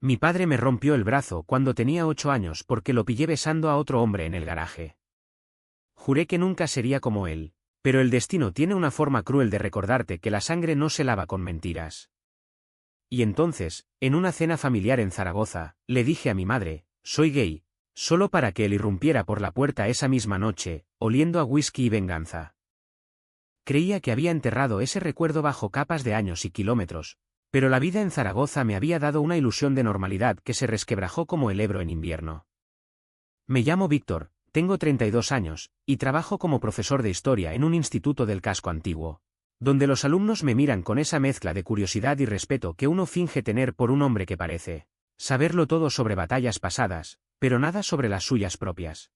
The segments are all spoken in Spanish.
Mi padre me rompió el brazo cuando tenía 8 años porque lo pillé besando a otro hombre en el garaje. Juré que nunca sería como él, pero el destino tiene una forma cruel de recordarte que la sangre no se lava con mentiras. Y entonces, en una cena familiar en Zaragoza, le dije a mi madre, soy gay, solo para que él irrumpiera por la puerta esa misma noche, oliendo a whisky y venganza. Creía que había enterrado ese recuerdo bajo capas de años y kilómetros, pero la vida en Zaragoza me había dado una ilusión de normalidad que se resquebrajó como el Ebro en invierno. Me llamo Víctor, tengo 32 años, y trabajo como profesor de historia en un instituto del casco antiguo, donde los alumnos me miran con esa mezcla de curiosidad y respeto que uno finge tener por un hombre que parece saberlo todo sobre batallas pasadas, pero nada sobre las suyas propias.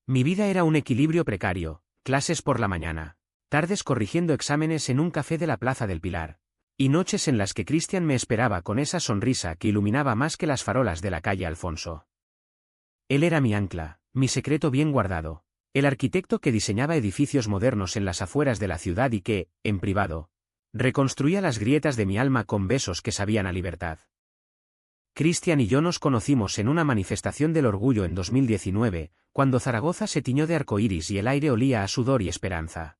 Mi vida era un equilibrio precario, clases por la mañana, tardes corrigiendo exámenes en un café de la Plaza del Pilar, y noches en las que Cristian me esperaba con esa sonrisa que iluminaba más que las farolas de la calle Alfonso. Él era mi ancla, mi secreto bien guardado, el arquitecto que diseñaba edificios modernos en las afueras de la ciudad y que, en privado, reconstruía las grietas de mi alma con besos que sabían a libertad. Cristian y yo nos conocimos en una manifestación del orgullo en 2019, cuando Zaragoza se tiñó de arcoíris y el aire olía a sudor y esperanza.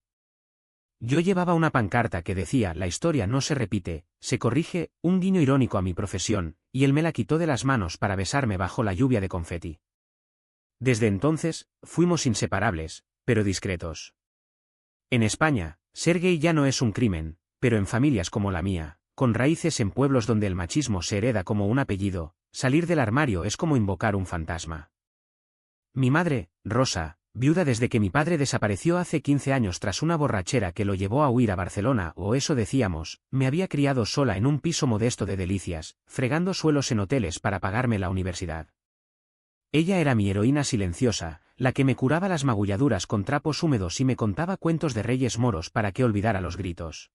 Yo llevaba una pancarta que decía la historia no se repite, se corrige, un guiño irónico a mi profesión, y él me la quitó de las manos para besarme bajo la lluvia de confeti. Desde entonces, fuimos inseparables, pero discretos. En España, ser gay ya no es un crimen, pero en familias como la mía, con raíces en pueblos donde el machismo se hereda como un apellido, salir del armario es como invocar un fantasma. Mi madre, Rosa, viuda desde que mi padre desapareció hace 15 años tras una borrachera que lo llevó a huir a Barcelona, o eso decíamos, me había criado sola en un piso modesto de Delicias, fregando suelos en hoteles para pagarme la universidad. Ella era mi heroína silenciosa, la que me curaba las magulladuras con trapos húmedos y me contaba cuentos de reyes moros para que olvidara los gritos.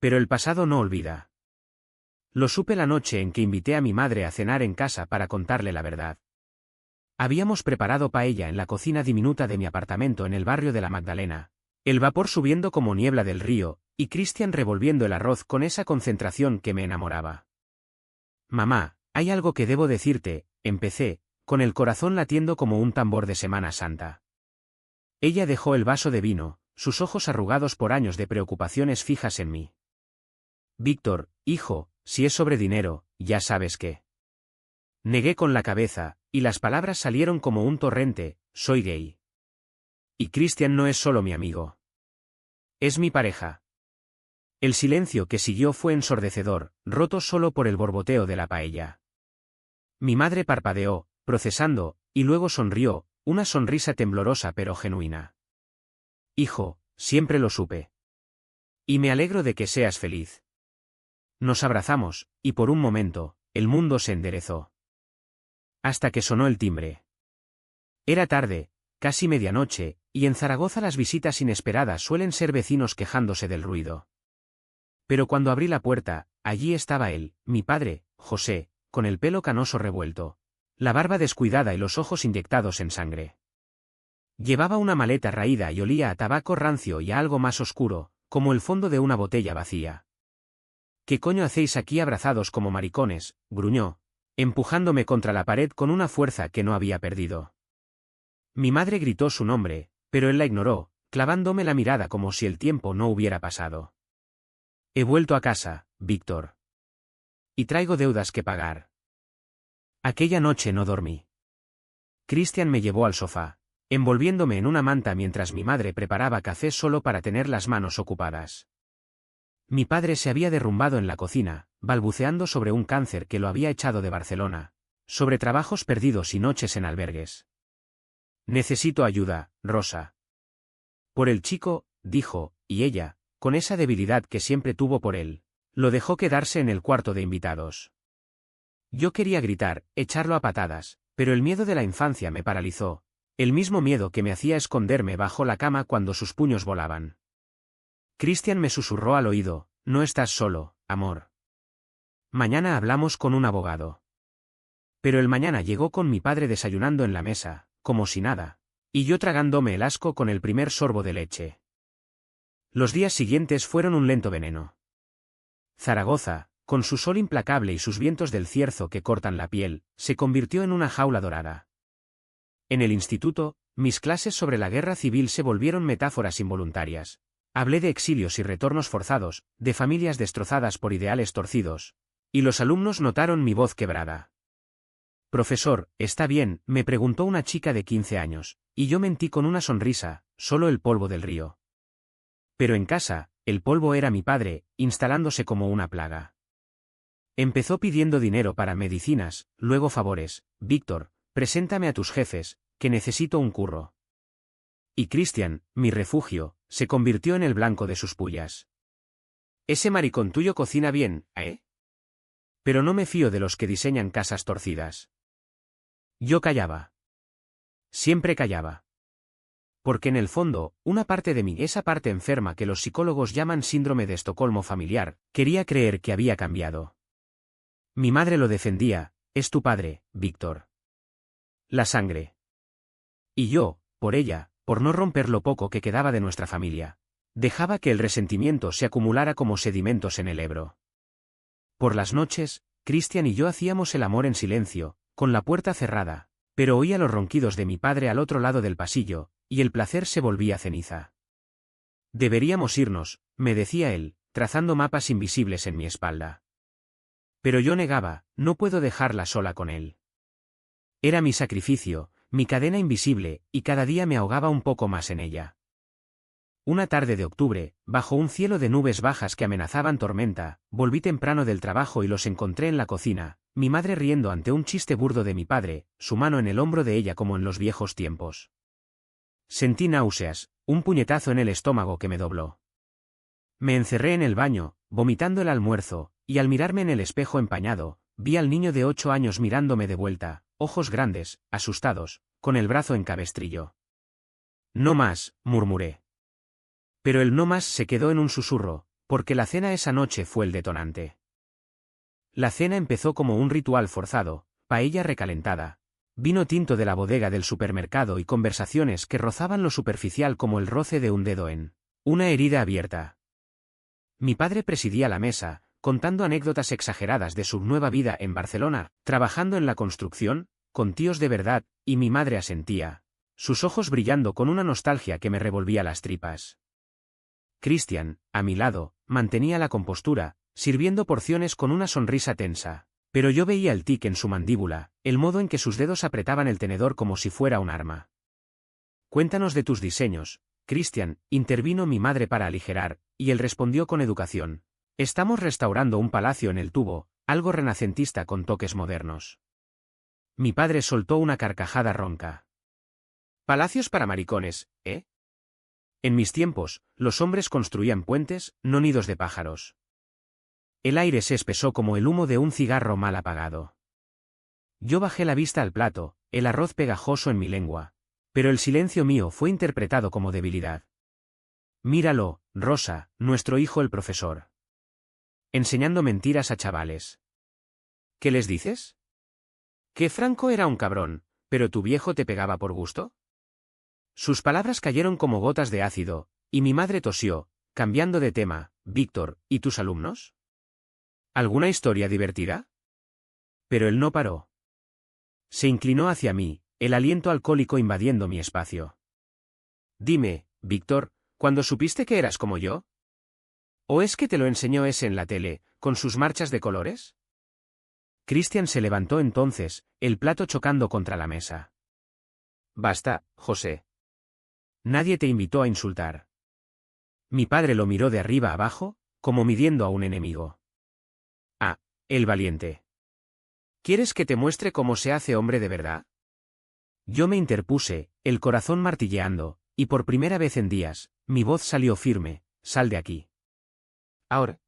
Pero el pasado no olvida. Lo supe la noche en que invité a mi madre a cenar en casa para contarle la verdad. Habíamos preparado paella en la cocina diminuta de mi apartamento en el barrio de la Magdalena, el vapor subiendo como niebla del río, y Cristian revolviendo el arroz con esa concentración que me enamoraba. Mamá, hay algo que debo decirte, empecé, con el corazón latiendo como un tambor de Semana Santa. Ella dejó el vaso de vino, sus ojos arrugados por años de preocupaciones fijas en mí. Víctor, hijo, si es sobre dinero, ya sabes qué. Negué con la cabeza, y las palabras salieron como un torrente, soy gay. Y Cristian no es solo mi amigo. Es mi pareja. El silencio que siguió fue ensordecedor, roto solo por el borboteo de la paella. Mi madre parpadeó, procesando, y luego sonrió, una sonrisa temblorosa pero genuina. Hijo, siempre lo supe. Y me alegro de que seas feliz. Nos abrazamos, y por un momento, el mundo se enderezó. Hasta que sonó el timbre. Era tarde, casi medianoche, y en Zaragoza las visitas inesperadas suelen ser vecinos quejándose del ruido. Pero cuando abrí la puerta, allí estaba él, mi padre, José, con el pelo canoso revuelto, la barba descuidada y los ojos inyectados en sangre. Llevaba una maleta raída y olía a tabaco rancio y a algo más oscuro, como el fondo de una botella vacía. ¿Qué coño hacéis aquí abrazados como maricones?, gruñó, empujándome contra la pared con una fuerza que no había perdido. Mi madre gritó su nombre, pero él la ignoró, clavándome la mirada como si el tiempo no hubiera pasado. He vuelto a casa, Víctor. Y traigo deudas que pagar. Aquella noche no dormí. Cristian me llevó al sofá, envolviéndome en una manta mientras mi madre preparaba café solo para tener las manos ocupadas. Mi padre se había derrumbado en la cocina, balbuceando sobre un cáncer que lo había echado de Barcelona, sobre trabajos perdidos y noches en albergues. Necesito ayuda, Rosa. Por el chico, dijo, y ella, con esa debilidad que siempre tuvo por él, lo dejó quedarse en el cuarto de invitados. Yo quería gritar, echarlo a patadas, pero el miedo de la infancia me paralizó, el mismo miedo que me hacía esconderme bajo la cama cuando sus puños volaban. Cristian me susurró al oído, no estás solo, amor. Mañana hablamos con un abogado. Pero el mañana llegó con mi padre desayunando en la mesa, como si nada, y yo tragándome el asco con el primer sorbo de leche. Los días siguientes fueron un lento veneno. Zaragoza, con su sol implacable y sus vientos del cierzo que cortan la piel, se convirtió en una jaula dorada. En el instituto, mis clases sobre la guerra civil se volvieron metáforas involuntarias. Hablé de exilios y retornos forzados, de familias destrozadas por ideales torcidos. Y los alumnos notaron mi voz quebrada. «Profesor, ¿está bien?», me preguntó una chica de 15 años, y yo mentí con una sonrisa, solo el polvo del río. Pero en casa, el polvo era mi padre, instalándose como una plaga. Empezó pidiendo dinero para medicinas, luego favores. «Víctor, preséntame a tus jefes, que necesito un curro». Y Cristian, mi refugio, se convirtió en el blanco de sus pullas. «Ese maricón tuyo cocina bien, ¿eh?». Pero no me fío de los que diseñan casas torcidas. Yo callaba. Siempre callaba. Porque en el fondo, una parte de mí, esa parte enferma que los psicólogos llaman síndrome de Estocolmo familiar, quería creer que había cambiado. Mi madre lo defendía: «Es tu padre, Víctor. La sangre». Y yo, por ella, por no romper lo poco que quedaba de nuestra familia, dejaba que el resentimiento se acumulara como sedimentos en el Ebro. Por las noches, Cristian y yo hacíamos el amor en silencio, con la puerta cerrada, pero oía los ronquidos de mi padre al otro lado del pasillo, y el placer se volvía ceniza. «Deberíamos irnos», me decía él, trazando mapas invisibles en mi espalda. Pero yo negaba: «No puedo dejarla sola con él». Era mi sacrificio, mi cadena invisible, y cada día me ahogaba un poco más en ella. Una tarde de octubre, bajo un cielo de nubes bajas que amenazaban tormenta, volví temprano del trabajo y los encontré en la cocina, mi madre riendo ante un chiste burdo de mi padre, su mano en el hombro de ella como en los viejos tiempos. Sentí náuseas, un puñetazo en el estómago que me dobló. Me encerré en el baño, vomitando el almuerzo, y al mirarme en el espejo empañado, vi al niño de 8 años mirándome de vuelta, ojos grandes, asustados, con el brazo en cabestrillo. «No más», murmuré. Pero el no más se quedó en un susurro, porque la cena esa noche fue el detonante. La cena empezó como un ritual forzado: paella recalentada, vino tinto de la bodega del supermercado y conversaciones que rozaban lo superficial como el roce de un dedo en una herida abierta. Mi padre presidía la mesa, contando anécdotas exageradas de su nueva vida en Barcelona, trabajando en la construcción, con tíos de verdad, y mi madre asentía, sus ojos brillando con una nostalgia que me revolvía las tripas. Cristian, a mi lado, mantenía la compostura, sirviendo porciones con una sonrisa tensa, pero yo veía el tic en su mandíbula, el modo en que sus dedos apretaban el tenedor como si fuera un arma. «Cuéntanos de tus diseños, Cristian», intervino mi madre para aligerar, y él respondió con educación: «Estamos restaurando un palacio en el Tubo, algo renacentista con toques modernos». Mi padre soltó una carcajada ronca. «Palacios para maricones, ¿eh? En mis tiempos, los hombres construían puentes, no nidos de pájaros». El aire se espesó como el humo de un cigarro mal apagado. Yo bajé la vista al plato, el arroz pegajoso en mi lengua, pero el silencio mío fue interpretado como debilidad. «Míralo, Rosa, nuestro hijo el profesor. Enseñando mentiras a chavales». «¿Qué les dices? Que Franco era un cabrón, pero tu viejo te pegaba por gusto». Sus palabras cayeron como gotas de ácido, y mi madre tosió, cambiando de tema: «Víctor, ¿y tus alumnos? ¿Alguna historia divertida?». Pero él no paró. Se inclinó hacia mí, el aliento alcohólico invadiendo mi espacio. «Dime, Víctor, ¿cuándo supiste que eras como yo? ¿O es que te lo enseñó ese en la tele, con sus marchas de colores?». Cristian se levantó entonces, el plato chocando contra la mesa. «Basta, José. Nadie te invitó a insultar». Mi padre lo miró de arriba abajo, como midiendo a un enemigo. «Ah, el valiente. ¿Quieres que te muestre cómo se hace hombre de verdad?». Yo me interpuse, el corazón martilleando, y por primera vez en días, mi voz salió firme: «Sal de aquí. Ahora».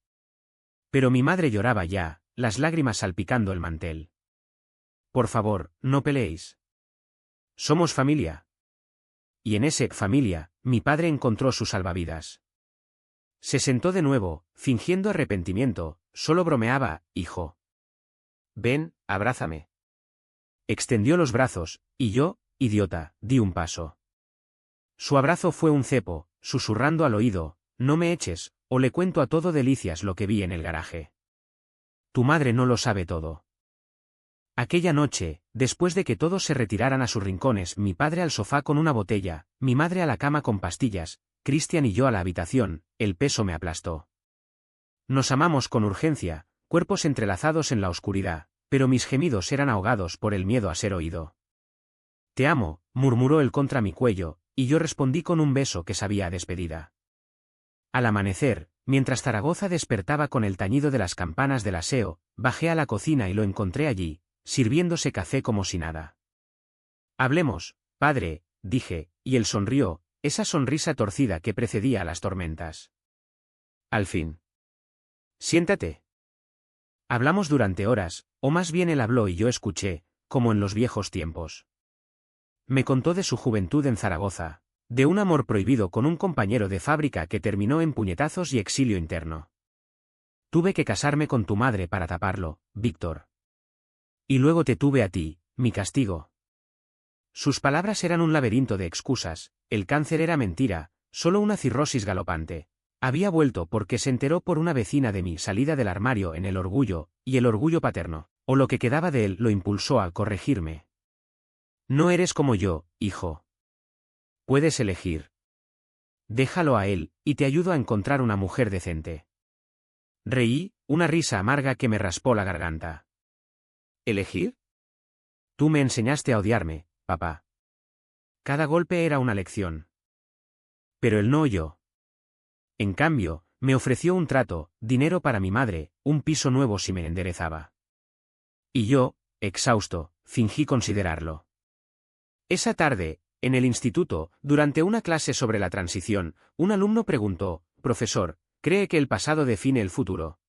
Pero mi madre lloraba ya, las lágrimas salpicando el mantel. «Por favor, no peleéis. Somos familia». Y en ese familia, mi padre encontró su salvavidas. Se sentó de nuevo, fingiendo arrepentimiento: «Solo bromeaba, hijo. Ven, abrázame». Extendió los brazos, y yo, idiota, di un paso. Su abrazo fue un cepo, susurrando al oído: «No me eches, o le cuento a todo Delicias lo que vi en el garaje». Tu madre no lo sabe todo. Aquella noche, después de que todos se retiraran a sus rincones, mi padre al sofá con una botella, mi madre a la cama con pastillas, Christian y yo a la habitación, el peso me aplastó. Nos amamos con urgencia, cuerpos entrelazados en la oscuridad, pero mis gemidos eran ahogados por el miedo a ser oído. Te amo, murmuró él contra mi cuello, y yo respondí con un beso que sabía a despedida. Al amanecer, mientras Zaragoza despertaba con el tañido de las campanas del aseo, bajé a la cocina y lo encontré allí, sirviéndose café como si nada. Hablemos, padre, dije, y él sonrió, esa sonrisa torcida que precedía a las tormentas. Al fin. Siéntate. Hablamos durante horas, o más bien él habló y yo escuché, como en los viejos tiempos. Me contó de su juventud en Zaragoza, de un amor prohibido con un compañero de fábrica que terminó en puñetazos y exilio interno. Tuve que casarme con tu madre para taparlo, Víctor. Y luego te tuve a ti, mi castigo. Sus palabras eran un laberinto de excusas, el cáncer era mentira, solo una cirrosis galopante. Había vuelto porque se enteró por una vecina de mi salida del armario en el orgullo, y el orgullo paterno, o lo que quedaba de él, lo impulsó a corregirme. No eres como yo, hijo. Puedes elegir. Déjalo a él, y te ayudo a encontrar una mujer decente. Reí, una risa amarga que me raspó la garganta. ¿Elegir? Tú me enseñaste a odiarme, papá. Cada golpe era una lección. Pero él no oyó. En cambio, me ofreció un trato, dinero para mi madre, un piso nuevo si me enderezaba. Y yo, exhausto, fingí considerarlo. Esa tarde, en el instituto, durante una clase sobre la transición, un alumno preguntó, profesor, ¿cree que el pasado define el futuro?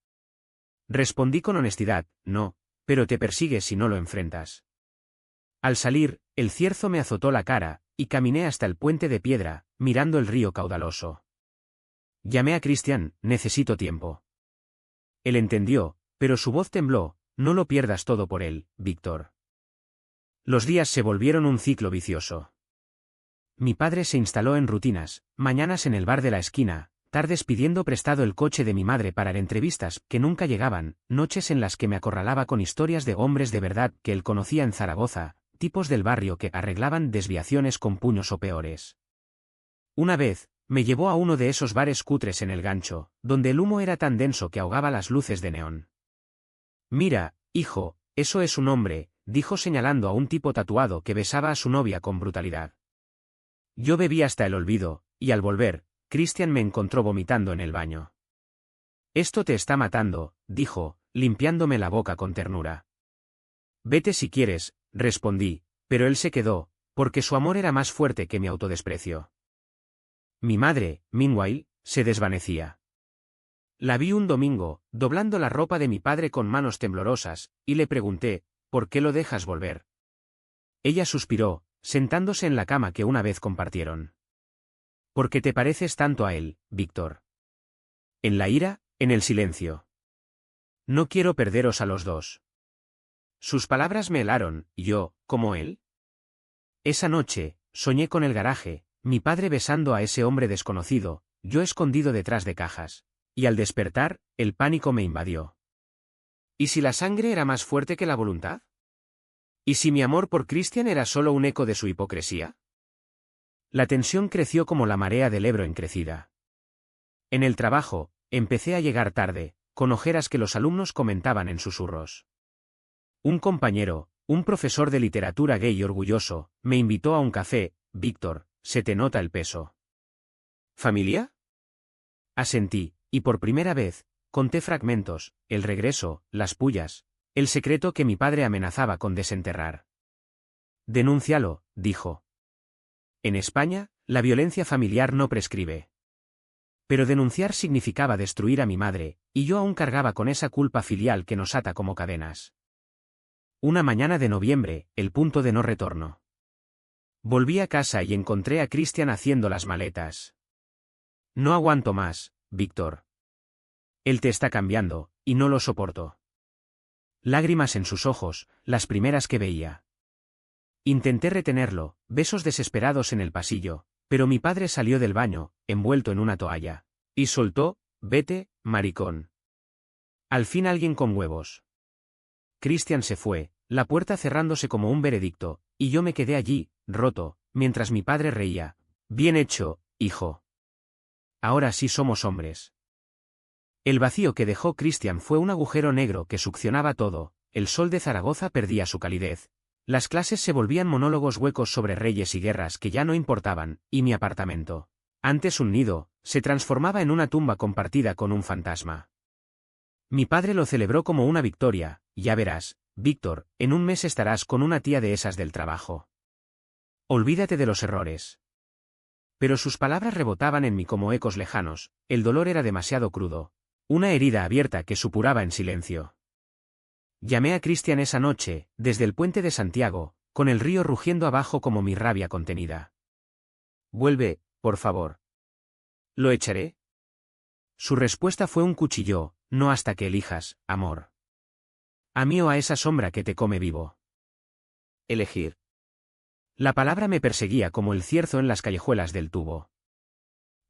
Respondí con honestidad, no, pero te persigue si no lo enfrentas. Al salir, el cierzo me azotó la cara, y caminé hasta el puente de piedra, mirando el río caudaloso. Llamé a Christian, necesito tiempo. Él entendió, pero su voz tembló, no lo pierdas todo por él, Víctor. Los días se volvieron un ciclo vicioso. Mi padre se instaló en rutinas, mañanas en el bar de la esquina, tardes pidiendo prestado el coche de mi madre para entrevistas que nunca llegaban, noches en las que me acorralaba con historias de hombres de verdad que él conocía en Zaragoza, tipos del barrio que arreglaban desviaciones con puños o peores. Una vez, me llevó a uno de esos bares cutres en el Gancho, donde el humo era tan denso que ahogaba las luces de neón. Mira, hijo, eso es un hombre, dijo señalando a un tipo tatuado que besaba a su novia con brutalidad. Yo bebí hasta el olvido, y al volver, Christian me encontró vomitando en el baño. Esto te está matando, dijo, limpiándome la boca con ternura. Vete si quieres, respondí, pero él se quedó, porque su amor era más fuerte que mi autodesprecio. Mi madre, meanwhile, se desvanecía. La vi un domingo, doblando la ropa de mi padre con manos temblorosas, y le pregunté, ¿por qué lo dejas volver? Ella suspiró, sentándose en la cama que una vez compartieron. Porque te pareces tanto a él, Víctor. En la ira, en el silencio. No quiero perderos a los dos. Sus palabras me helaron, y yo, como él. Esa noche, soñé con el garaje, mi padre besando a ese hombre desconocido, yo escondido detrás de cajas. Y al despertar, el pánico me invadió. ¿Y si la sangre era más fuerte que la voluntad? ¿Y si mi amor por Christian era solo un eco de su hipocresía? La tensión creció como la marea del Ebro encrecida. En el trabajo, empecé a llegar tarde, con ojeras que los alumnos comentaban en susurros. Un compañero, un profesor de literatura gay orgulloso, me invitó a un café. Víctor, se te nota el peso. ¿Familia? Asentí, y por primera vez, conté fragmentos, el regreso, las pullas, el secreto que mi padre amenazaba con desenterrar. Denúncialo, dijo. En España, la violencia familiar no prescribe. Pero denunciar significaba destruir a mi madre, y yo aún cargaba con esa culpa filial que nos ata como cadenas. Una mañana de noviembre, el punto de no retorno. Volví a casa y encontré a Christian haciendo las maletas. No aguanto más, Víctor. Él te está cambiando, y no lo soporto. Lágrimas en sus ojos, las primeras que veía. Intenté retenerlo, besos desesperados en el pasillo, pero mi padre salió del baño, envuelto en una toalla. Y soltó, vete, maricón. Al fin alguien con huevos. Christian se fue, la puerta cerrándose como un veredicto, y yo me quedé allí, roto, mientras mi padre reía. Bien hecho, hijo. Ahora sí somos hombres. El vacío que dejó Christian fue un agujero negro que succionaba todo, el sol de Zaragoza perdía su calidez. Las clases se volvían monólogos huecos sobre reyes y guerras que ya no importaban, y mi apartamento, antes un nido, se transformaba en una tumba compartida con un fantasma. Mi padre lo celebró como una victoria. Ya verás, Víctor, en un mes estarás con una tía de esas del trabajo. Olvídate de los errores. Pero sus palabras rebotaban en mí como ecos lejanos, el dolor era demasiado crudo. Una herida abierta que supuraba en silencio. Llamé a Christian esa noche, desde el puente de Santiago, con el río rugiendo abajo como mi rabia contenida. Vuelve, por favor. ¿Lo echaré? Su respuesta fue un cuchillo, no hasta que elijas, amor. A mí o a esa sombra que te come vivo. Elegir. La palabra me perseguía como el cierzo en las callejuelas del tubo.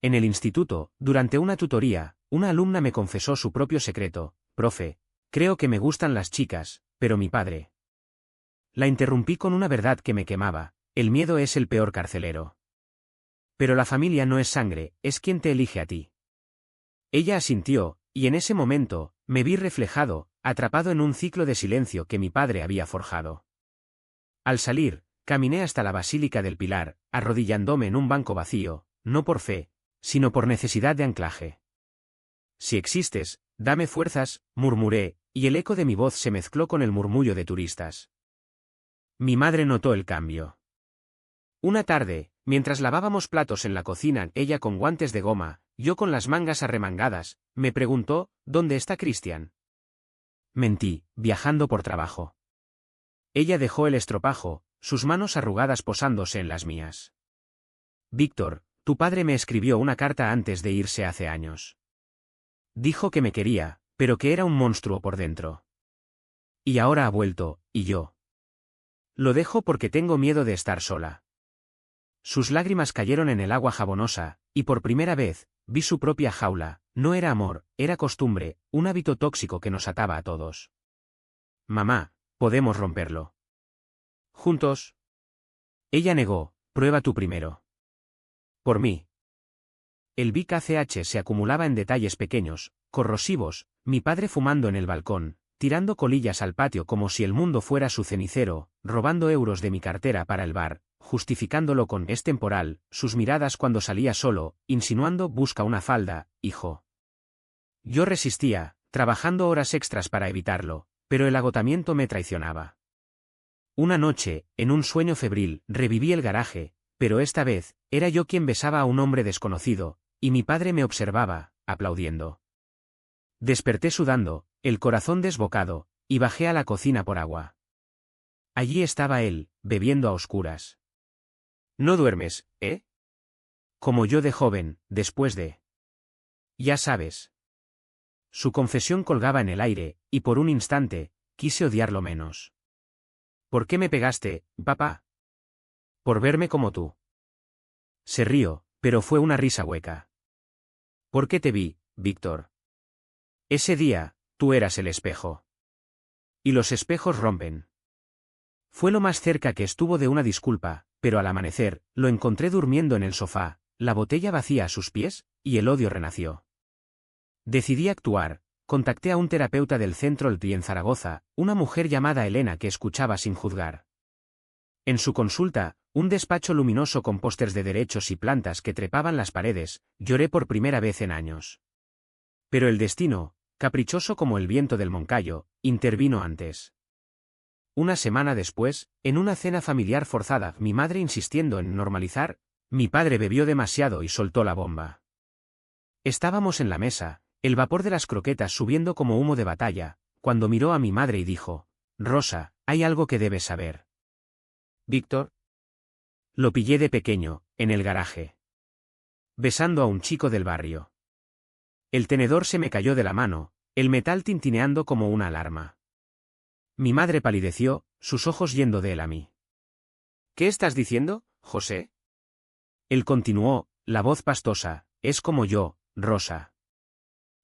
En el instituto, durante una tutoría, una alumna me confesó su propio secreto. Profe, creo que me gustan las chicas, pero mi padre. La interrumpí con una verdad que me quemaba, el miedo es el peor carcelero. Pero la familia no es sangre, es quien te elige a ti. Ella asintió, y en ese momento, me vi reflejado, atrapado en un ciclo de silencio que mi padre había forjado. Al salir, caminé hasta la Basílica del Pilar, arrodillándome en un banco vacío, no por fe, sino por necesidad de anclaje. Si existes, dame fuerzas, murmuré, y el eco de mi voz se mezcló con el murmullo de turistas. Mi madre notó el cambio. Una tarde, mientras lavábamos platos en la cocina, ella con guantes de goma, yo con las mangas arremangadas, me preguntó, ¿dónde está Christian? Mentí, viajando por trabajo. Ella dejó el estropajo, sus manos arrugadas posándose en las mías. Víctor, tu padre me escribió una carta antes de irse hace años. Dijo que me quería, pero que era un monstruo por dentro. Y ahora ha vuelto, y yo. Lo dejo porque tengo miedo de estar sola. Sus lágrimas cayeron en el agua jabonosa, y por primera vez, vi su propia jaula, no era amor, era costumbre, un hábito tóxico que nos ataba a todos. Mamá, podemos romperlo. ¿Juntos? Ella negó, prueba tú primero. Por mí. El Big ACH se acumulaba en detalles pequeños, corrosivos, mi padre fumando en el balcón, tirando colillas al patio como si el mundo fuera su cenicero, robando euros de mi cartera para el bar, justificándolo con «es temporal», sus miradas cuando salía solo, insinuando «busca una falda, hijo». Yo resistía, trabajando horas extras para evitarlo, pero el agotamiento me traicionaba. Una noche, en un sueño febril, reviví el garaje, pero esta vez, era yo quien besaba a un hombre desconocido, y mi padre me observaba, aplaudiendo. Desperté sudando, el corazón desbocado, y bajé a la cocina por agua. Allí estaba él, bebiendo a oscuras. ¿No duermes, eh? Como yo de joven, después de... Ya sabes. Su confesión colgaba en el aire, y por un instante, quise odiarlo menos. ¿Por qué me pegaste, papá? Por verme como tú. Se rió, pero fue una risa hueca. ¿Por qué te vi, Víctor? Ese día, tú eras el espejo. Y los espejos rompen. Fue lo más cerca que estuvo de una disculpa, pero al amanecer, lo encontré durmiendo en el sofá, la botella vacía a sus pies, y el odio renació. Decidí actuar, contacté a un terapeuta del centro LTI en Zaragoza, una mujer llamada Elena que escuchaba sin juzgar. En su consulta, un despacho luminoso con pósters de derechos y plantas que trepaban las paredes, lloré por primera vez en años. Pero el destino, caprichoso como el viento del Moncayo, intervino antes. Una semana después, en una cena familiar forzada, mi madre insistiendo en normalizar, mi padre bebió demasiado y soltó la bomba. Estábamos en la mesa, el vapor de las croquetas subiendo como humo de batalla, cuando miró a mi madre y dijo, «Rosa, hay algo que debes saber». «¿Víctor?» Lo pillé de pequeño, en el garaje. Besando a un chico del barrio. El tenedor se me cayó de la mano, el metal tintineando como una alarma. Mi madre palideció, sus ojos yendo de él a mí. «¿Qué estás diciendo, José?» Él continuó, la voz pastosa, «Es como yo, Rosa.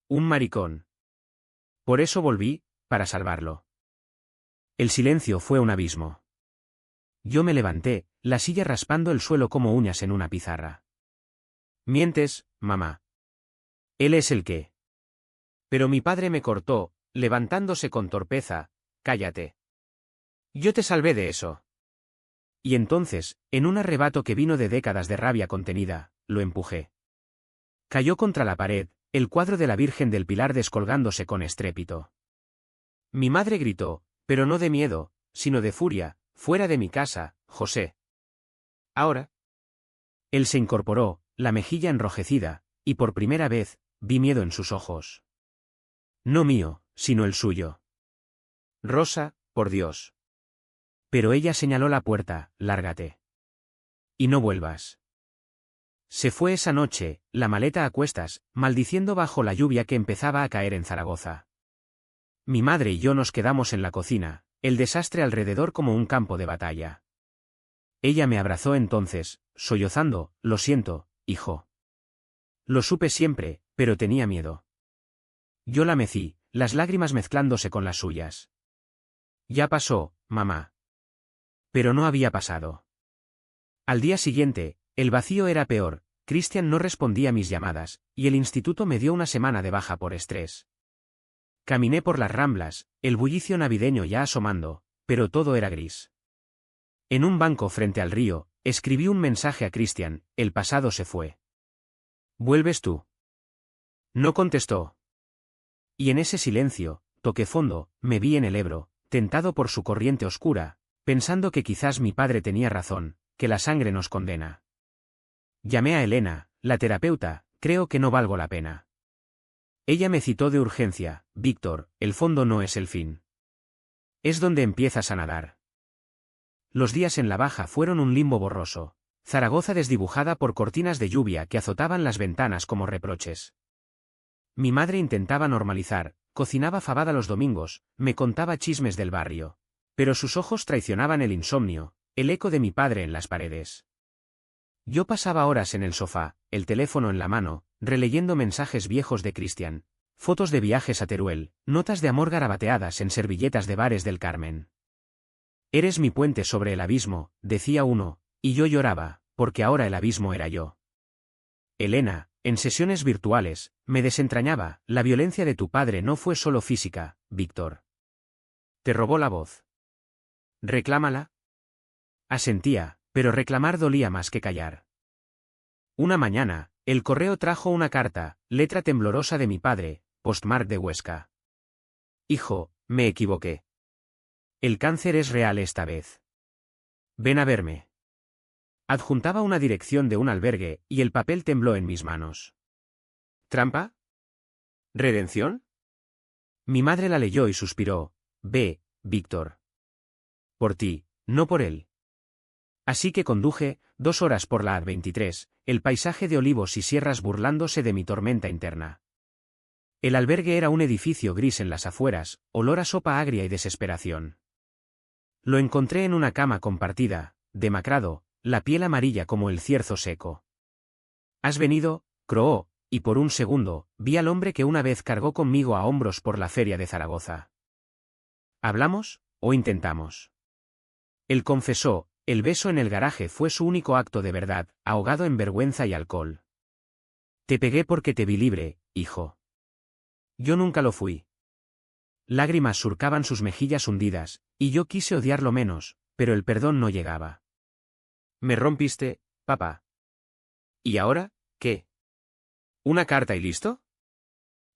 Un maricón». Por eso volví, para salvarlo. El silencio fue un abismo. Yo me levanté, la silla raspando el suelo como uñas en una pizarra. Mientes, mamá. Él es el que. Pero mi padre me cortó, levantándose con torpeza. Cállate. Yo te salvé de eso. Y entonces, en un arrebato que vino de décadas de rabia contenida, lo empujé. Cayó contra la pared, el cuadro de la Virgen del Pilar descolgándose con estrépito. Mi madre gritó, pero no de miedo, sino de furia: fuera de mi casa, José. Ahora. Él se incorporó, la mejilla enrojecida, y por primera vez, vi miedo en sus ojos. No mío, sino el suyo. Rosa, por Dios. Pero ella señaló la puerta: lárgate. Y no vuelvas. Se fue esa noche, la maleta a cuestas, maldiciendo bajo la lluvia que empezaba a caer en Zaragoza. Mi madre y yo nos quedamos en la cocina, el desastre alrededor como un campo de batalla. Ella me abrazó entonces, sollozando: lo siento, hijo. Lo supe siempre, pero tenía miedo. Yo la mecí, las lágrimas mezclándose con las suyas. Ya pasó, mamá. Pero no había pasado. Al día siguiente, el vacío era peor. Cristian no respondía a mis llamadas, y el instituto me dio una semana de baja por estrés. Caminé por las Ramblas, el bullicio navideño ya asomando, pero todo era gris. En un banco frente al río, escribí un mensaje a Cristian: el pasado se fue. ¿Vuelves tú? No contestó. Y en ese silencio, toqué fondo, me vi en el Ebro, tentado por su corriente oscura, pensando que quizás mi padre tenía razón, que la sangre nos condena. Llamé a Elena, la terapeuta: creo que no valgo la pena. Ella me citó de urgencia: Víctor, el fondo no es el fin. Es donde empiezas a nadar. Los días en la baja fueron un limbo borroso, Zaragoza desdibujada por cortinas de lluvia que azotaban las ventanas como reproches. Mi madre intentaba normalizar, cocinaba fabada los domingos, me contaba chismes del barrio. Pero sus ojos traicionaban el insomnio, el eco de mi padre en las paredes. Yo pasaba horas en el sofá, el teléfono en la mano, releyendo mensajes viejos de Cristian, fotos de viajes a Teruel, notas de amor garabateadas en servilletas de bares del Carmen. Eres mi puente sobre el abismo, decía uno, y yo lloraba, porque ahora el abismo era yo. Elena, en sesiones virtuales, me desentrañaba: la violencia de tu padre no fue solo física, Víctor. Te robó la voz. Reclámala. Asentía, pero reclamar dolía más que callar. Una mañana, el correo trajo una carta, letra temblorosa de mi padre, postmark de Huesca. Hijo, me equivoqué. El cáncer es real esta vez. Ven a verme. Adjuntaba una dirección de un albergue, y el papel tembló en mis manos. ¿Trampa? ¿Redención? Mi madre la leyó y suspiró: ve, Víctor. Por ti, no por él. Así que conduje 2 horas por la A23, el paisaje de olivos y sierras burlándose de mi tormenta interna. El albergue era un edificio gris en las afueras, olor a sopa agria y desesperación. Lo encontré en una cama compartida, demacrado, la piel amarilla como el cierzo seco. ¿Has venido?, croó, y por un segundo, vi al hombre que una vez cargó conmigo a hombros por la feria de Zaragoza. ¿Hablamos, o intentamos? Él confesó: el beso en el garaje fue su único acto de verdad, ahogado en vergüenza y alcohol. Te pegué porque te vi libre, hijo. Yo nunca lo fui. Lágrimas surcaban sus mejillas hundidas, y yo quise odiarlo menos, pero el perdón no llegaba. Me rompiste, papá. ¿Y ahora, qué? ¿Una carta y listo?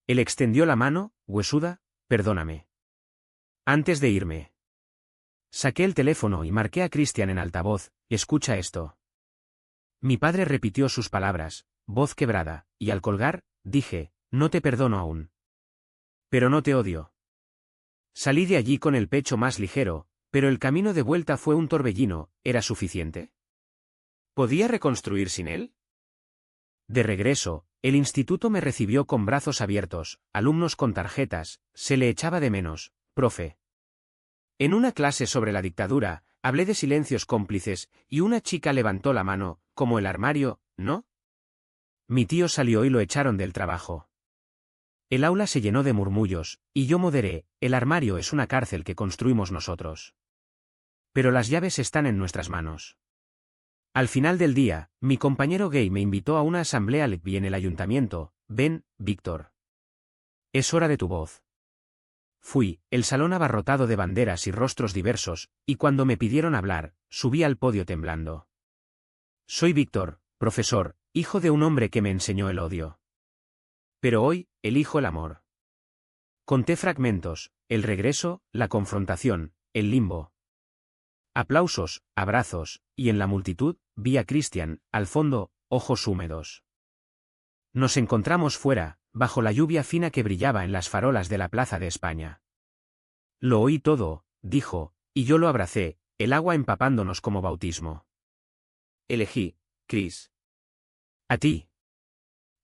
Él extendió la mano, huesuda: perdóname. Antes de irme. Saqué el teléfono y marqué a Cristian en altavoz: escucha esto. Mi padre repitió sus palabras, voz quebrada, y al colgar, dije: no te perdono aún. Pero no te odio. Salí de allí con el pecho más ligero, pero el camino de vuelta fue un torbellino. ¿Era suficiente? ¿Podía reconstruir sin él? De regreso, el instituto me recibió con brazos abiertos, alumnos con tarjetas: se le echaba de menos, profe. En una clase sobre la dictadura, hablé de silencios cómplices, y una chica levantó la mano, como el armario, ¿no? Mi tío salió y lo echaron del trabajo. El aula se llenó de murmullos, y yo moderé, el armario es una cárcel que construimos nosotros. Pero las llaves están en nuestras manos. Al final del día, mi compañero gay me invitó a una asamblea lesbi en el ayuntamiento. Ven, Víctor. Es hora de tu voz. Fui, el salón abarrotado de banderas y rostros diversos, y cuando me pidieron hablar, subí al podio temblando. Soy Víctor, profesor, hijo de un hombre que me enseñó el odio. Pero hoy, elijo el amor. Conté fragmentos, el regreso, la confrontación, el limbo. Aplausos, abrazos, y en la multitud, vi a Christian, al fondo, ojos húmedos. Nos encontramos fuera, bajo la lluvia fina que brillaba en las farolas de la Plaza de España. Lo oí todo, dijo, y yo lo abracé, el agua empapándonos como bautismo. Elegí, Chris. A ti.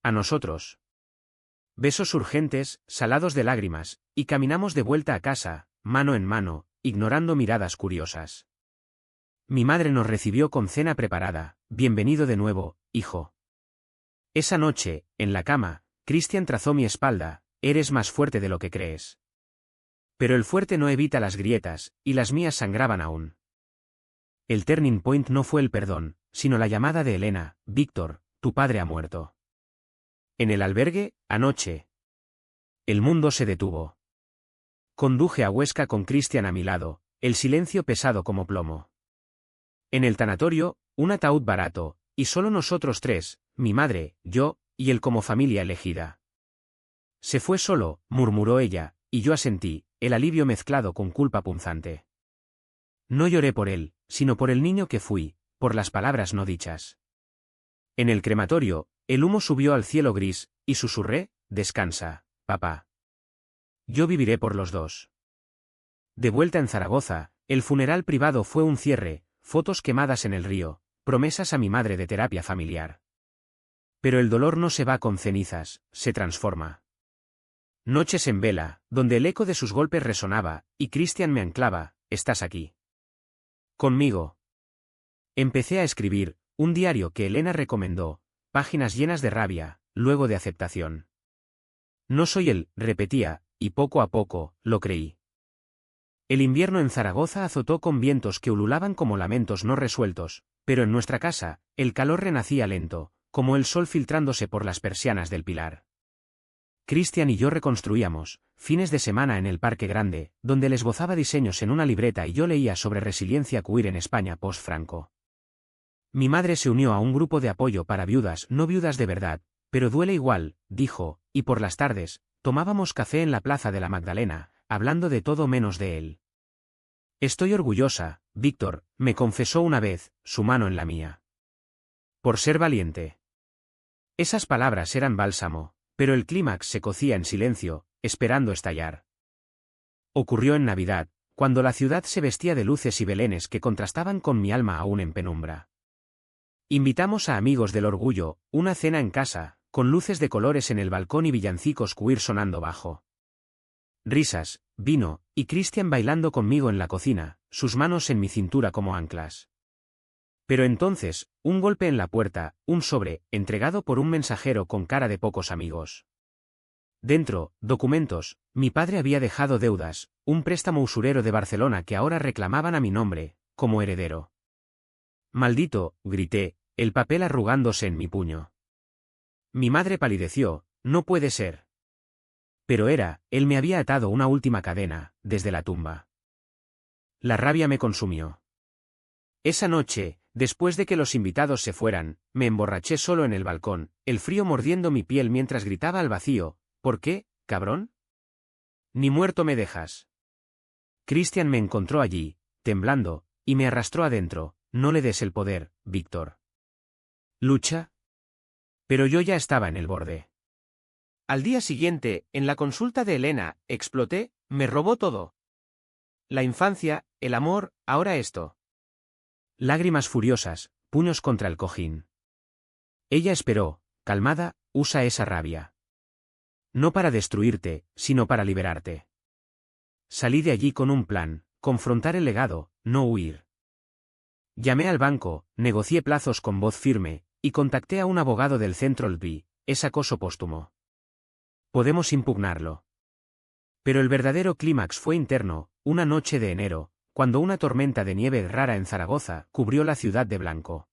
A nosotros. Besos urgentes, salados de lágrimas, y caminamos de vuelta a casa, mano en mano, ignorando miradas curiosas. Mi madre nos recibió con cena preparada. Bienvenido de nuevo, hijo. Esa noche, en la cama, Christian trazó mi espalda. Eres más fuerte de lo que crees. Pero el fuerte no evita las grietas, y las mías sangraban aún. El turning point no fue el perdón, sino la llamada de Elena. Víctor, tu padre ha muerto. En el albergue, anoche. El mundo se detuvo. Conduje a Huesca con Christian a mi lado, el silencio pesado como plomo. En el tanatorio, un ataúd barato, y solo nosotros tres, mi madre, yo, y él como familia elegida. Se fue solo, murmuró ella, y yo asentí, el alivio mezclado con culpa punzante. No lloré por él, sino por el niño que fui, por las palabras no dichas. En el crematorio, el humo subió al cielo gris, y susurré, descansa, papá. Yo viviré por los dos. De vuelta en Zaragoza, el funeral privado fue un cierre, fotos quemadas en el río, promesas a mi madre de terapia familiar. Pero el dolor no se va con cenizas, se transforma. Noches en vela, donde el eco de sus golpes resonaba, y Christian me anclaba, estás aquí. Conmigo. Empecé a escribir, un diario que Elena recomendó, páginas llenas de rabia, luego de aceptación. No soy él, repetía, y poco a poco, lo creí. El invierno en Zaragoza azotó con vientos que ululaban como lamentos no resueltos, pero en nuestra casa, el calor renacía lento, como el sol filtrándose por las persianas del pilar. Christian y yo reconstruíamos, fines de semana en el Parque Grande, donde él esbozaba diseños en una libreta y yo leía sobre resiliencia queer en España post-Franco. Mi madre se unió a un grupo de apoyo para viudas, no viudas de verdad, pero duele igual, dijo, y por las tardes, tomábamos café en la Plaza de la Magdalena, hablando de todo menos de él. Estoy orgullosa, Víctor, me confesó una vez, su mano en la mía. Por ser valiente. Esas palabras eran bálsamo, pero el clímax se cocía en silencio, esperando estallar. Ocurrió en Navidad, cuando la ciudad se vestía de luces y belenes que contrastaban con mi alma aún en penumbra. Invitamos a amigos del orgullo, una cena en casa, con luces de colores en el balcón y villancicos queer sonando bajo. Risas, vino, y Christian bailando conmigo en la cocina, sus manos en mi cintura como anclas. Pero entonces, un golpe en la puerta, un sobre, entregado por un mensajero con cara de pocos amigos. Dentro, documentos, mi padre había dejado deudas, un préstamo usurero de Barcelona que ahora reclamaban a mi nombre, como heredero. Maldito, grité, el papel arrugándose en mi puño. Mi madre palideció, no puede ser. Pero él me había atado una última cadena, desde la tumba. La rabia me consumió. Esa noche, después de que los invitados se fueran, me emborraché solo en el balcón, el frío mordiendo mi piel mientras gritaba al vacío, ¿por qué, cabrón? Ni muerto me dejas. Christian me encontró allí, temblando, y me arrastró adentro, no le des el poder, Víctor. ¿Lucha? Pero yo ya estaba en el borde. Al día siguiente, en la consulta de Elena, exploté, me robó todo. La infancia, el amor, ahora esto. Lágrimas furiosas, puños contra el cojín. Ella esperó, calmada, usa esa rabia. No para destruirte, sino para liberarte. Salí de allí con un plan, confrontar el legado, no huir. Llamé al banco, negocié plazos con voz firme, y contacté a un abogado del centro LB, es acoso póstumo. Podemos impugnarlo. Pero el verdadero clímax fue interno, una noche de enero, cuando una tormenta de nieve rara en Zaragoza cubrió la ciudad de blanco.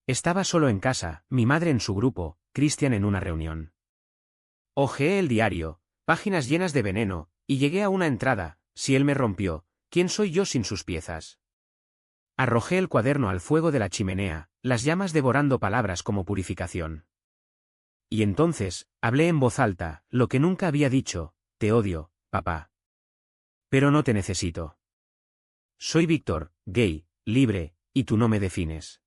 Estaba solo en casa, mi madre en su grupo, Cristian en una reunión. Hojeé el diario, páginas llenas de veneno, y llegué a una entrada: si él me rompió, ¿quién soy yo sin sus piezas? Arrojé el cuaderno al fuego de la chimenea, las llamas devorando palabras como purificación. Y entonces, hablé en voz alta, lo que nunca había dicho: te odio, papá. Pero no te necesito. Soy Víctor, gay, libre, y tú no me defines.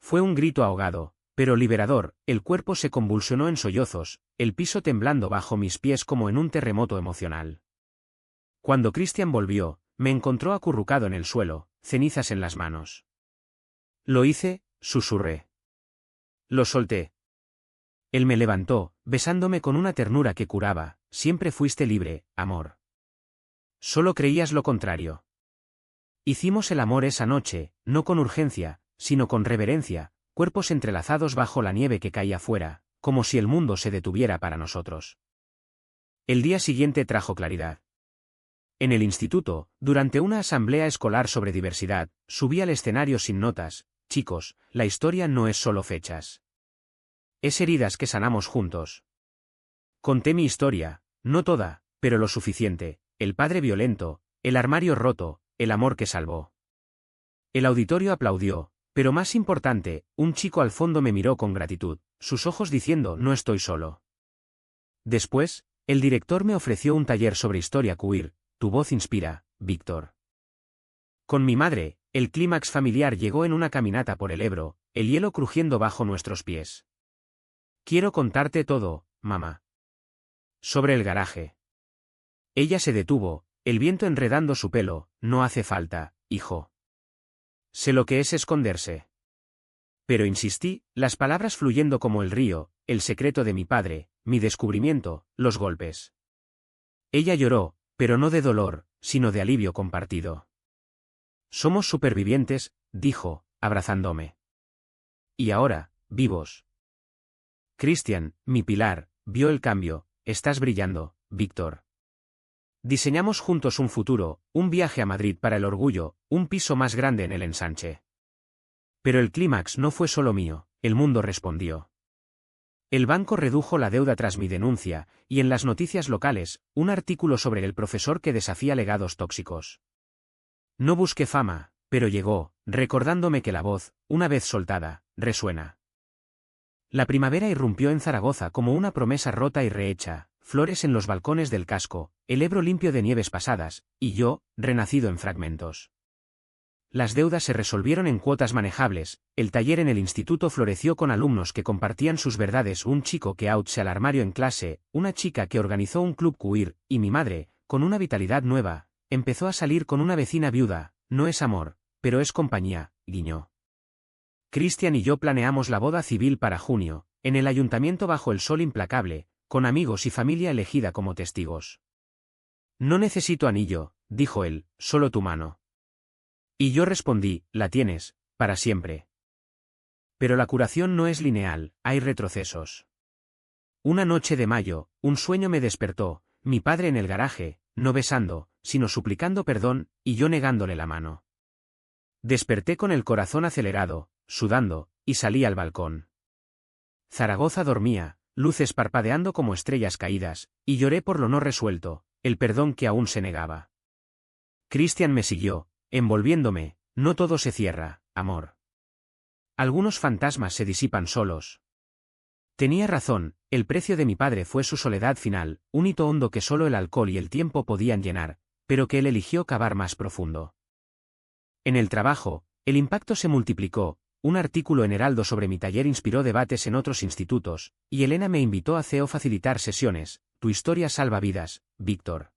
Fue un grito ahogado, pero liberador. El cuerpo se convulsionó en sollozos, el piso temblando bajo mis pies como en un terremoto emocional. Cuando Cristian volvió, me encontró acurrucado en el suelo, cenizas en las manos. Lo hice, susurré. Lo solté. Él me levantó, besándome con una ternura que curaba: siempre fuiste libre, amor. Solo creías lo contrario. Hicimos el amor esa noche, no con urgencia, sino con reverencia, cuerpos entrelazados bajo la nieve que caía fuera, como si el mundo se detuviera para nosotros. El día siguiente trajo claridad. En el instituto, durante una asamblea escolar sobre diversidad, subí al escenario sin notas: chicos, la historia no es solo fechas. Es heridas que sanamos juntos. Conté mi historia, no toda, pero lo suficiente: el padre violento, el armario roto, el amor que salvó. El auditorio aplaudió, pero más importante, un chico al fondo me miró con gratitud, sus ojos diciendo: no estoy solo. Después, el director me ofreció un taller sobre historia queer: tu voz inspira, Víctor. Con mi madre, el clímax familiar llegó en una caminata por el Ebro, el hielo crujiendo bajo nuestros pies. Quiero contarte todo, mamá. Sobre el garaje. Ella se detuvo, el viento enredando su pelo: no hace falta, hijo. Sé lo que es esconderse. Pero insistí, las palabras fluyendo como el río: el secreto de mi padre, mi descubrimiento, los golpes. Ella lloró, pero no de dolor, sino de alivio compartido. Somos supervivientes, dijo, abrazándome. Y ahora, vivos. Cristian, mi pilar, vio el cambio: estás brillando, Víctor. Diseñamos juntos un futuro, un viaje a Madrid para el orgullo, un piso más grande en el ensanche. Pero el clímax no fue solo mío, el mundo respondió. El banco redujo la deuda tras mi denuncia, y en las noticias locales, un artículo sobre el profesor que desafía legados tóxicos. No busqué fama, pero llegó, recordándome que la voz, una vez soltada, resuena. La primavera irrumpió en Zaragoza como una promesa rota y rehecha: flores en los balcones del casco, el Ebro limpio de nieves pasadas, y yo, renacido en fragmentos. Las deudas se resolvieron en cuotas manejables, el taller en el instituto floreció con alumnos que compartían sus verdades: un chico que outse al armario en clase, una chica que organizó un club queer, y mi madre, con una vitalidad nueva, empezó a salir con una vecina viuda. No es amor, pero es compañía, guiñó. Cristian y yo planeamos la boda civil para junio, en el ayuntamiento bajo el sol implacable, con amigos y familia elegida como testigos. No necesito anillo, dijo él, solo tu mano. Y yo respondí: la tienes, para siempre. Pero la curación no es lineal, hay retrocesos. Una noche de mayo, un sueño me despertó: mi padre en el garaje, no besando, sino suplicando perdón, y yo negándole la mano. Desperté con el corazón acelerado, sudando, y salí al balcón. Zaragoza dormía, luces parpadeando como estrellas caídas, y lloré por lo no resuelto, el perdón que aún se negaba. Cristian me siguió, envolviéndome: no todo se cierra, amor. Algunos fantasmas se disipan solos. Tenía razón, el precio de mi padre fue su soledad final, un hito hondo que solo el alcohol y el tiempo podían llenar, pero que él eligió cavar más profundo. En el trabajo, el impacto se multiplicó: un artículo en Heraldo sobre mi taller inspiró debates en otros institutos, y Elena me invitó a CEO facilitar sesiones: tu historia salva vidas, Víctor.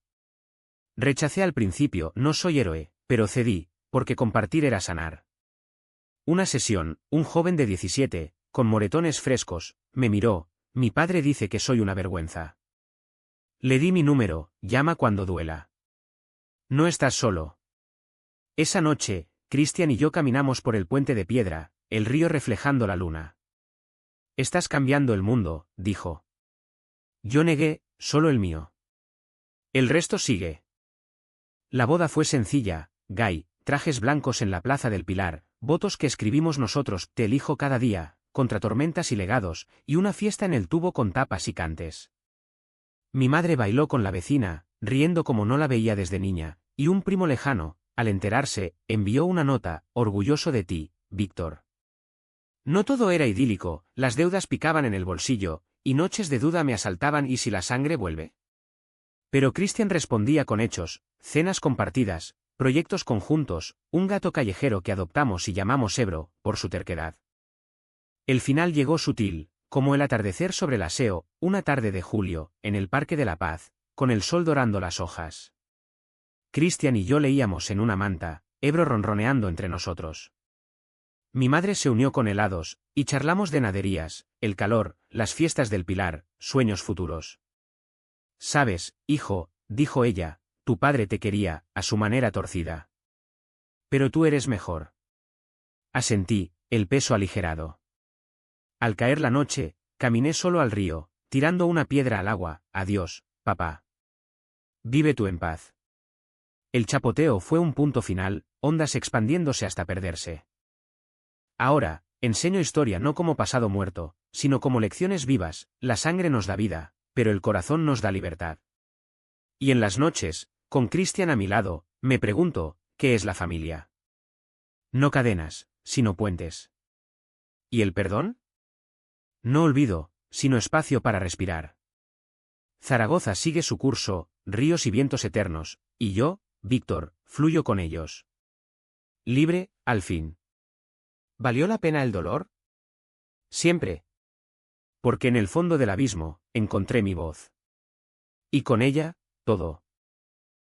Rechacé al principio: no soy héroe, pero cedí, porque compartir era sanar. Una sesión, un joven de 17, con moretones frescos, me miró: mi padre dice que soy una vergüenza. Le di mi número: llama cuando duela. No estás solo. Esa noche, Cristian y yo caminamos por el puente de piedra, el río reflejando la luna. Estás cambiando el mundo, dijo. Yo negué, solo el mío. El resto sigue. La boda fue sencilla, Guy, trajes blancos en la Plaza del Pilar, votos que escribimos nosotros, te elijo cada día, contra tormentas y legados, y una fiesta en el tubo con tapas y cantes. Mi madre bailó con la vecina, riendo como no la veía desde niña, y un primo lejano, al enterarse, envió una nota, orgulloso de ti, Víctor. No todo era idílico, las deudas picaban en el bolsillo, y noches de duda me asaltaban ¿y si la sangre vuelve? Pero Christian respondía con hechos, cenas compartidas, proyectos conjuntos, un gato callejero que adoptamos y llamamos Ebro, por su terquedad. El final llegó sutil, como el atardecer sobre el aseo, una tarde de julio, en el Parque de la Paz, con el sol dorando las hojas. Christian y yo leíamos en una manta, Ebro ronroneando entre nosotros. Mi madre se unió con helados, y charlamos de naderías, el calor, las fiestas del Pilar, sueños futuros. Sabes, hijo, dijo ella, tu padre te quería, a su manera torcida. Pero tú eres mejor. Asentí, el peso aligerado. Al caer la noche, caminé solo al río, tirando una piedra al agua, adiós, papá. Vive tú en paz. El chapoteo fue un punto final, ondas expandiéndose hasta perderse. Ahora, enseño historia no como pasado muerto, sino como lecciones vivas, la sangre nos da vida, pero el corazón nos da libertad. Y en las noches, con Christian a mi lado, me pregunto, ¿qué es la familia? No cadenas, sino puentes. ¿Y el perdón? No olvido, sino espacio para respirar. Zaragoza sigue su curso, ríos y vientos eternos, y yo, Víctor, fluyo con ellos. Libre, al fin. ¿Valió la pena el dolor? Siempre. Porque en el fondo del abismo, encontré mi voz. Y con ella, todo.